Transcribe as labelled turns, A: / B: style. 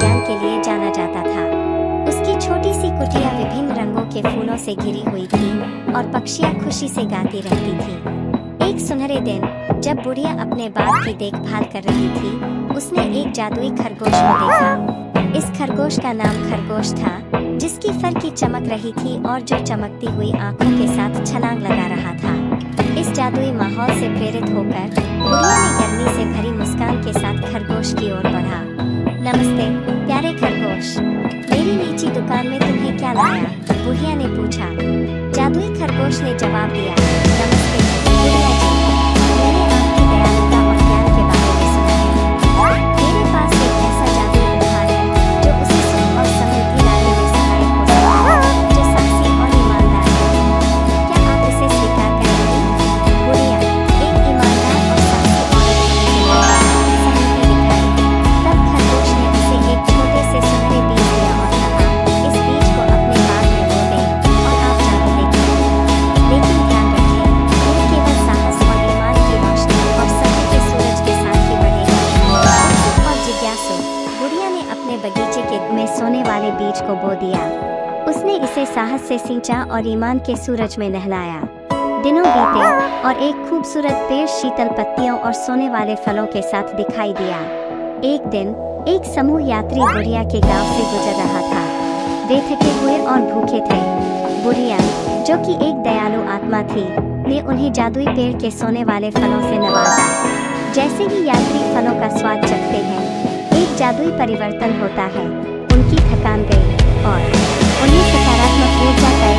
A: उद्यान के लिए जाना जाता था। उसकी छोटी सी कुटिया विभिन्न रंगों के फूलों से घिरी हुई थी और पक्षियाँ खुशी से गाती रहती थी। एक सुनहरे दिन जब बुढ़िया अपने बाग की देखभाल कर रही थी, उसने एक जादुई खरगोश को देखा। इस खरगोश का नाम खरगोश था, जिसकी फर की चमक रही थी और जो चमकती हुई आंखों के साथ छलांग लगा रहा था। इस जादुई माहौल से प्रेरित होकर बुढ़िया ने गर्मी से भरी मुस्कान के साथ खरगोश की ओर बढ़ा। नमस्ते प्यारे खरगोश, मेरी नीची दुकान में तुम्हें क्या लाया? बुढ़िया ने पूछा। जादुई खरगोश ने जवाब दिया, नमस्ते बुढ़िया जी, मैंने आपकी दयालुता और ज्ञान के बारे में सुना है। मेरे पास एक ऐसा जादुई उपहार है जो उसे सुख और समृद्धि लाने में सहायक हो सकता है, जो साहसी और ईमानदार है। क्या आप इसे स्वीकार करेंगे? बुढ़िया एक ईमानदार और साहसी औरत सहमति दिखाई। तब खरगोश ने उसे एक छोटे से सुनहरे बीज दिया और कहा, इस बीज को अपने बाग में बो दें और आप जादू देखेंगे। लेकिन ध्यान रखें, यह केवल साहस और ईमान की रोशनी और सत्य के सूरज के साथ ही बढ़ेगा। उत्सुक और जिज्ञासु बुढ़िया ने अपने बगीचे के में सोने वाले बीज को बो दिया। उसने इसे साहस से सींचा और ईमान के सूरज में नहलाया। दिनों बीते और एक खूबसूरत पेड़ शीतल पत्तियों और सोने वाले फलों के साथ दिखाई दिया। एक दिन एक समूह यात्री बुढ़िया के गांव से गुजर रहा था। वे थके हुए और भूखे थे। बुढ़िया, जो कि एक दयालु आत्मा थी, ने उन्हें जादुई पेड़ के सोने वाले फलों से नवाजा। जैसे ही यात्री फलों का स्वाद चखते हैं, एक जादुई परिवर्तन होता है। उनकी थकान गई और उन्हें सकारात्मक ऊर्जा का